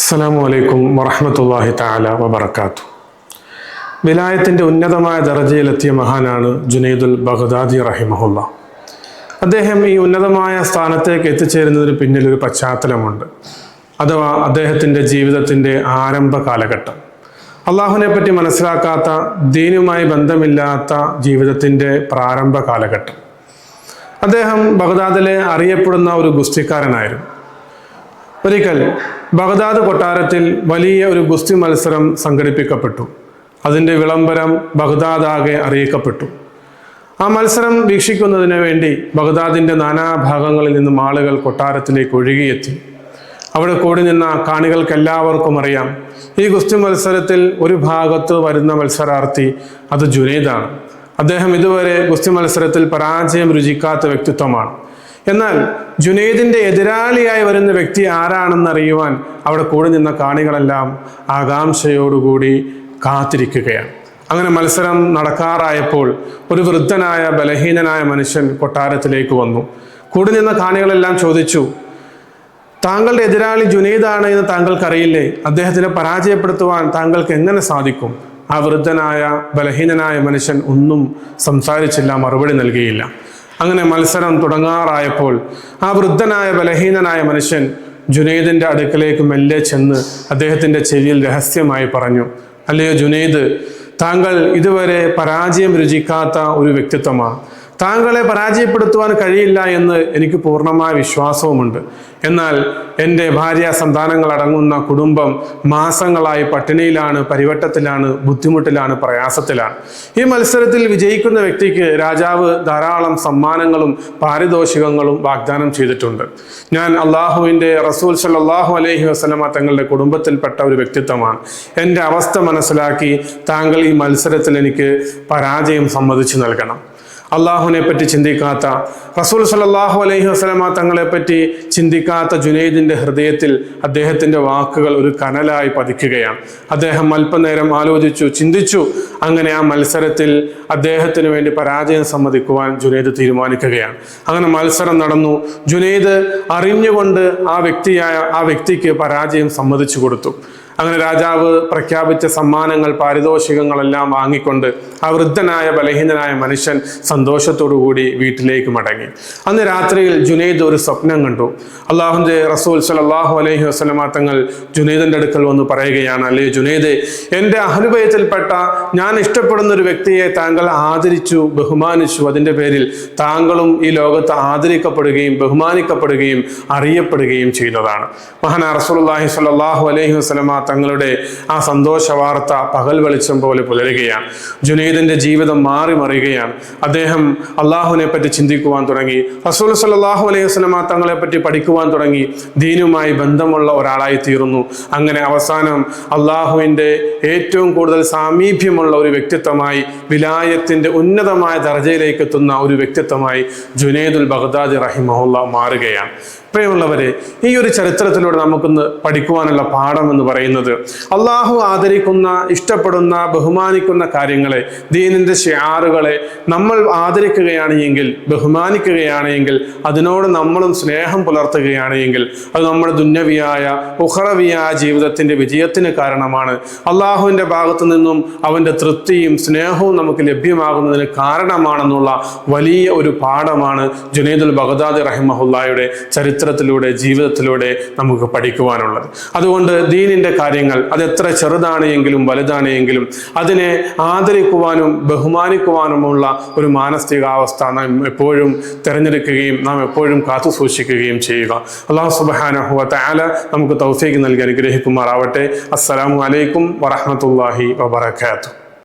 അസ്സലാമു അലൈക്കും വറഹ്മത്തുള്ളാഹി തആല വബറകാതുഹു. വിലായത്തിൻ്റെ ഉന്നതമായ ദർജയിലെത്തിയ മഹാനാണ് ജുനൈദുൽ ബഗ്ദാദി റഹിമഹുല്ല. അദ്ദേഹം ഈ ഉന്നതമായ സ്ഥാനത്തേക്ക് എത്തിച്ചേരുന്നതിന് പിന്നിലൊരു പശ്ചാത്തലമുണ്ട്, അഥവാ അദ്ദേഹത്തിൻ്റെ ജീവിതത്തിൻ്റെ ആരംഭ കാലഘട്ടം. അള്ളാഹുവിനെ പറ്റി മനസ്സിലാക്കാത്ത, ദീനുമായി ബന്ധമില്ലാത്ത ജീവിതത്തിൻ്റെ പ്രാരംഭ കാലഘട്ടം. അദ്ദേഹം ബഗ്ദാദിലെ അറിയപ്പെടുന്ന ഒരു ഗുസ്തിക്കാരനായിരുന്നു. ഒരിക്കൽ ബഗ്ദാദ് കൊട്ടാരത്തിൽ വലിയ ഒരു ഗുസ്തി മത്സരം സംഘടിപ്പിക്കപ്പെട്ടു. അതിൻ്റെ വിളംബരം ബഗ്ദാദാകെ അറിയിക്കപ്പെട്ടു. ആ മത്സരം വീക്ഷിക്കുന്നതിന് വേണ്ടി ബഗ്ദാദിൻ്റെ നാനാഭാഗങ്ങളിൽ നിന്നും ആളുകൾ കൊട്ടാരത്തിലേക്ക് ഒഴുകിയെത്തി. അവിടെ കൂടി നിന്ന കാണികൾക്കെല്ലാവർക്കും അറിയാം, ഈ ഗുസ്തി മത്സരത്തിൽ ഒരു ഭാഗത്ത് വരുന്ന മത്സരാർത്ഥി അത് ജുനൈദാണ്. അദ്ദേഹം ഇതുവരെ ഗുസ്തി മത്സരത്തിൽ പരാജയം രുചിക്കാത്ത വ്യക്തിത്വമാണ്. എന്നാൽ ജുനൈദിൻ്റെ എതിരാളിയായി വരുന്ന വ്യക്തി ആരാണെന്നറിയുവാൻ അവിടെ കൂടി നിന്ന കാണികളെല്ലാം ആകാംക്ഷയോടുകൂടി കാത്തിരിക്കുകയാണ്. അങ്ങനെ മത്സരം നടക്കാറായപ്പോൾ ഒരു വൃദ്ധനായ ബലഹീനനായ മനുഷ്യൻ കൊട്ടാരത്തിലേക്ക് വന്നു. കൂടി നിന്ന കാണികളെല്ലാം ചോദിച്ചു, താങ്കളുടെ എതിരാളി ജുനൈദാണ് എന്ന് താങ്കൾക്കറിയില്ലേ? അദ്ദേഹത്തിനെ പരാജയപ്പെടുത്തുവാൻ താങ്കൾക്ക് എങ്ങനെ സാധിക്കും? ആ വൃദ്ധനായ ബലഹീനനായ മനുഷ്യൻ ഒന്നും സംസാരിച്ചില്ല, മറുപടി നൽകിയില്ല. അങ്ങനെ മത്സരം തുടങ്ങാറായപ്പോൾ ആ വൃദ്ധനായ ബലഹീനനായ മനുഷ്യൻ ജുനൈദിൻ്റെ അടുക്കലേക്ക് മെല്ലെ ചെന്ന് അദ്ദേഹത്തിൻ്റെ ചെവിയിൽ രഹസ്യമായി പറഞ്ഞു, അല്ലയോ ജുനൈദ്, താങ്കൾ ഇതുവരെ പരാജയം രുചിക്കാത്ത ഒരു വ്യക്തിത്വമാണ്. താങ്കളെ പരാജയപ്പെടുത്തുവാൻ കഴിയില്ല എന്ന് എനിക്ക് പൂർണ്ണമായ വിശ്വാസവുമുണ്ട്. എന്നാൽ എൻ്റെ ഭാര്യ സന്താനങ്ങൾ അടങ്ങുന്ന കുടുംബം മാസങ്ങളായി പട്ടിണിയിലാണ്, പരിവട്ടത്തിലാണ്, ബുദ്ധിമുട്ടിലാണ്, പ്രയാസത്തിലാണ്. ഈ മത്സരത്തിൽ വിജയിക്കുന്ന വ്യക്തിക്ക് രാജാവ് ധാരാളം സമ്മാനങ്ങളും പാരിതോഷികങ്ങളും വാഗ്ദാനം ചെയ്തിട്ടുണ്ട്. ഞാൻ അള്ളാഹുവിൻ്റെ റസൂൽ സല്ലല്ലാഹു അലൈഹി വസല്ലമ തങ്ങളുടെ കുടുംബത്തിൽപ്പെട്ട ഒരു വ്യക്തിത്വമാണ്. എൻ്റെ അവസ്ഥ മനസ്സിലാക്കി താങ്കൾ ഈ മത്സരത്തിൽ എനിക്ക് പരാജയം സമ്മതിച്ചു നൽകണം. അള്ളാഹുവിനെ പറ്റി ചിന്തിക്കാത്ത, റസൂൽ സല്ലല്ലാഹു അലൈഹി വസല്ലമ തങ്ങളെപ്പറ്റി ചിന്തിക്കാത്ത ജുനൈദിൻ്റെ ഹൃദയത്തിൽ അദ്ദേഹത്തിൻ്റെ വാക്കുകൾ ഒരു കനലായി പതിക്കുകയാണ്. അദ്ദേഹം അല്പനേരം ആലോചിച്ചു, ചിന്തിച്ചു. അങ്ങനെ ആ മത്സരത്തിൽ അദ്ദേഹത്തിന് വേണ്ടി പരാജയം സമ്മതിക്കുവാൻ ജുനൈദ് തീരുമാനിക്കുകയാണ്. അങ്ങനെ മത്സരം നടന്നു. ജുനൈദ് അറിഞ്ഞുകൊണ്ട് ആ വ്യക്തിക്ക് പരാജയം സമ്മതിച്ചു കൊടുത്തു. അങ്ങനെ രാജാവ് പ്രഖ്യാപിച്ച സമ്മാനങ്ങൾ, പാരിതോഷികങ്ങളെല്ലാം വാങ്ങിക്കൊണ്ട് ആ വൃദ്ധനായ ബലഹീനനായ മനുഷ്യൻ സന്തോഷത്തോടുകൂടി വീട്ടിലേക്ക് മടങ്ങി. അന്ന് രാത്രിയിൽ ജുനൈദ് ഒരു സ്വപ്നം കണ്ടു. അള്ളാഹുവിൻ്റെ റസൂൽ സല്ലല്ലാഹു അലൈഹി വസല്ലമ തങ്ങൾ ജുനൈദിൻ്റെ അടുക്കൽ വന്ന് പറയുകയാണ്, അല്ലേ ജുനൈദ്, എൻ്റെ അഹ്ലുബൈത്തിൽപ്പെട്ട ഞാൻ ഇഷ്ടപ്പെടുന്ന ഒരു വ്യക്തിയെ താങ്കൾ ആദരിച്ചു, ബഹുമാനിച്ചു. അതിൻ്റെ പേരിൽ താങ്കളും ഈ ലോകത്ത് ആദരിക്കപ്പെടുകയും ബഹുമാനിക്കപ്പെടുകയും അറിയപ്പെടുകയും ചെയ്യുന്നതാണ്. മഹാനായ റസൂലുള്ളാഹി സ്വല്ലല്ലാഹു അലൈഹി വസല്ലമ തങ്ങളുടെ ആ സന്തോഷ വാർത്ത പകൽ വെളിച്ചം പോലെ പുലരുകയാണ്. ജുനൈദിൻ്റെ ജീവിതം മാറി മറിയുകയാണ്. അദ്ദേഹം അള്ളാഹുവിനെ പറ്റി ചിന്തിക്കുവാൻ തുടങ്ങി. റസൂൽ സല്ലല്ലാഹു അലൈഹി വസല്ലമ തങ്ങളെ പറ്റി പഠിക്കുവാൻ തുടങ്ങി. ദീനുമായി ബന്ധമുള്ള ഒരാളായി തീർന്നു. അങ്ങനെ അവസാനം അള്ളാഹുവിൻ്റെ ഏറ്റവും കൂടുതൽ സാമീപ്യമുള്ള ഒരു വ്യക്തിത്വമായി, വിലായത്തിൻ്റെ ഉന്നതമായ ദർജയിലേക്ക് എത്തുന്ന ഒരു വ്യക്തിത്വമായി ജുനൈദുൽ ബഗ്ദാദി റഹിമഹുല്ല മാറുകയാണ്. പ്രിയമുള്ളവരെ, ഈ ഒരു ചരിത്രത്തിലൂടെ നമുക്കൊന്ന് പഠിക്കുവാനുള്ള പാഠം എന്ന് പറയുന്നത്, അള്ളാഹു ആദരിക്കുന്ന, ഇഷ്ടപ്പെടുന്ന, ബഹുമാനിക്കുന്ന കാര്യങ്ങളെ, ദീനിൻ്റെ ശിആറുകളെ നമ്മൾ ആദരിക്കുകയാണ് എങ്കിൽ, ബഹുമാനിക്കുകയാണ് എങ്കിൽ, അതിനോട് നമ്മളും സ്നേഹം പുലർത്തുകയാണ് എങ്കിൽ, അത് നമ്മുടെ ദുന്യവിയായ ഉഖറവിയായ ജീവിതത്തിൻ്റെ വിജയത്തിന് കാരണമാണ്. അള്ളാഹുവിൻ്റെ ഭാഗത്തു നിന്നും അവൻ്റെ തൃപ്തിയും സ്നേഹവും നമുക്ക് ലഭ്യമാകുന്നതിന് കാരണമാണെന്നുള്ള വലിയ ഒരു പാഠമാണ് ജുനൈദുൽ ബഗ്ദാദി റഹിമഹുല്ലായുടെ ചരിത്രത്തിലൂടെ, ജീവിതത്തിലൂടെ നമുക്ക് പഠിക്കുവാനുള്ളത്. അതുകൊണ്ട് ദീനിൻ്റെ കാര്യങ്ങൾ അതെത്ര ചെറുതാണ് എങ്കിലും വലുതാണ് എങ്കിലും അതിനെ ആദരിക്കുവാനും ബഹുമാനിക്കുവാനുമുള്ള ഒരു മാനസികാവസ്ഥ നാം എപ്പോഴും തിരഞ്ഞെടുക്കുകയും നാം എപ്പോഴും കാത്തു സൂക്ഷിക്കുകയും ചെയ്യുക. അല്ലാഹു സുബ്ഹാനഹു വ തആല നമുക്ക് തൗഫീഖ് നൽകി അനുഗ്രഹിക്കുമാറാവട്ടെ. അസ്സലാമു അലൈക്കും വറഹ്മത്തുള്ളാഹി വബറകാതുഹു.